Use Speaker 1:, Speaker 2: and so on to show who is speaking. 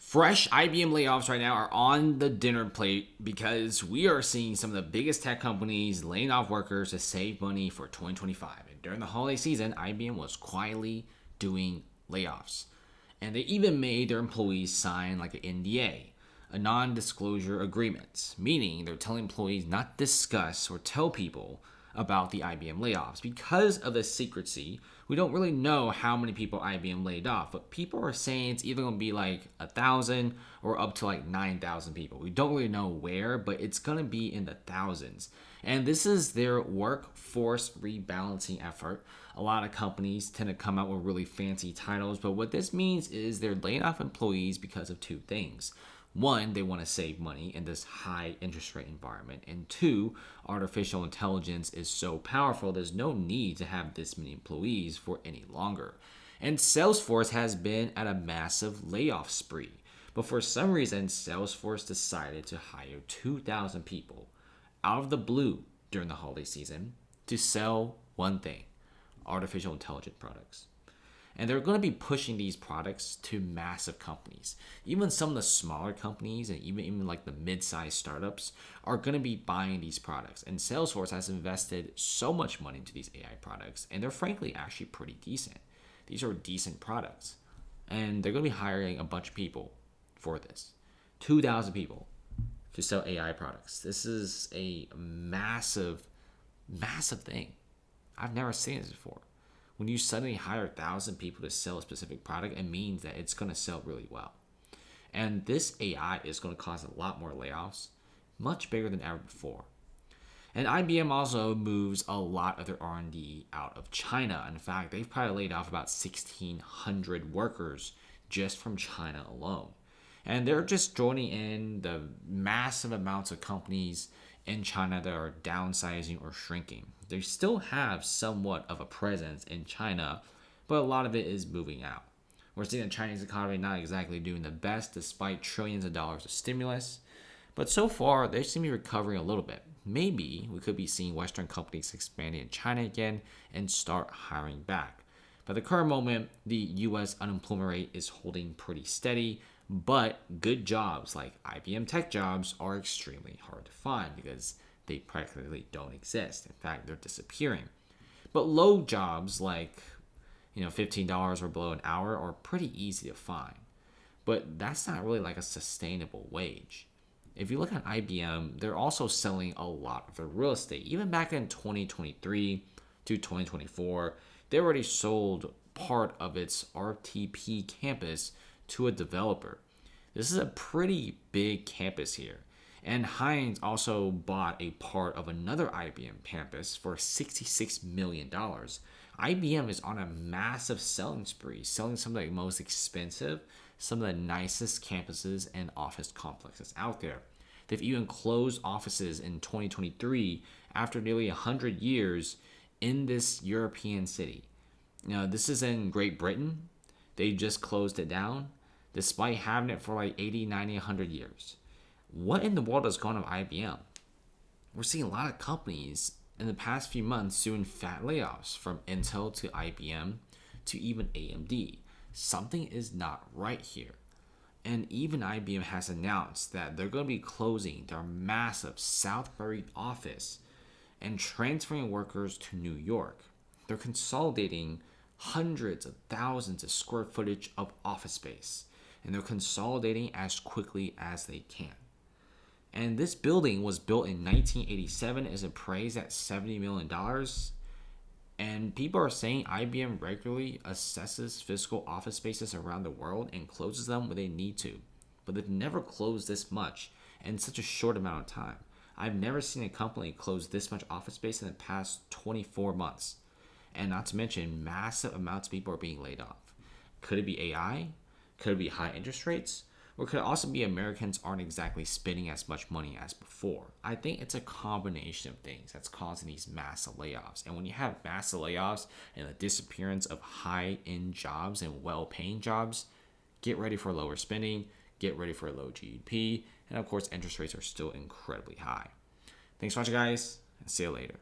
Speaker 1: Fresh IBM layoffs right now are on the dinner plate because we are seeing some of the biggest tech companies laying off workers to save money for 2025. And during the holiday season, IBM was quietly doing layoffs. And they even made their employees sign like an NDA, a non-disclosure agreement, meaning they're telling employees not to discuss or tell people about the IBM layoffs. Because of the secrecy, we don't really know how many people IBM laid off, but people are saying it's either going to be like 1,000 or up to like 9,000 people. We don't really know where, but it's going to be in the thousands. And this is their workforce rebalancing effort. A lot of companies tend to come out with really fancy titles, but what this means is they're laying off employees because of two things. One, they want to save money in this high interest rate environment. And two, artificial intelligence is so powerful, there's no need to have this many employees for any longer. And Salesforce has been at a massive layoff spree. But for some reason, Salesforce decided to hire 2,000 people out of the blue during the holiday season to sell one thing: artificial intelligence products. And they're going to be pushing these products to massive companies. Even some of the smaller companies and even like the mid-sized startups are going to be buying these products. And Salesforce has invested so much money into these AI products, and they're frankly actually pretty decent. These are decent products. And they're going to be hiring a bunch of people for this. 2,000 people to sell AI products. This is a massive, massive thing. I've never seen this before. When you suddenly hire 1,000 people to sell a specific product, it means that it's going to sell really well. And this AI is going to cause a lot more layoffs, much bigger than ever before. And IBM also moves a lot of their R&D out of China. In fact, they've probably laid off about 1,600 workers just from China alone. And they're just joining in the massive amounts of companies in China that are downsizing or shrinking. They still have somewhat of a presence in China, but a lot of it is moving out. We're seeing the Chinese economy not exactly doing the best despite trillions of dollars of stimulus, but so far they seem to be recovering a little bit. Maybe we could be seeing Western companies expanding in China again and start hiring back. But at the current moment, the US unemployment rate is holding pretty steady, but good jobs like IBM tech jobs are extremely hard to find because they practically don't exist. In fact, they're disappearing. But low jobs like $15 or below an hour are pretty easy to find. But that's not really like a sustainable wage. If you look at IBM, they're also selling a lot of their real estate. Even back in 2023 to 2024, they already sold part of its RTP campus to a developer. This is a pretty big campus here. And Heinz also bought a part of another IBM campus for $66 million. IBM is on a massive selling spree, selling some of the most expensive, some of the nicest campuses and office complexes out there. They've even closed offices in 2023 after nearly 100 years in this European city. This is in Great Britain. They just closed it down despite having it for like 80, 90, 100 years. What in the world has gone on with IBM? We're seeing a lot of companies in the past few months doing fat layoffs, from Intel to IBM to even AMD. Something is not right here. And even IBM has announced that they're going to be closing their massive Southbury office and transferring workers to New York. They're consolidating hundreds of thousands of square footage of office space, and they're consolidating as quickly as they can. And this building was built in 1987, is appraised at $70 million. And people are saying IBM regularly assesses physical office spaces around the world and closes them when they need to. But they've never closed this much in such a short amount of time. I've never seen a company close this much office space in the past 24 months. And not to mention, massive amounts of people are being laid off. Could it be AI? Could it be high interest rates? Or could it also be Americans aren't exactly spending as much money as before? I think it's a combination of things that's causing these massive layoffs. And when you have massive layoffs and the disappearance of high-end jobs and well-paying jobs, get ready for lower spending, get ready for a low GDP, and of course, interest rates are still incredibly high. Thanks for watching, guys, and see you later.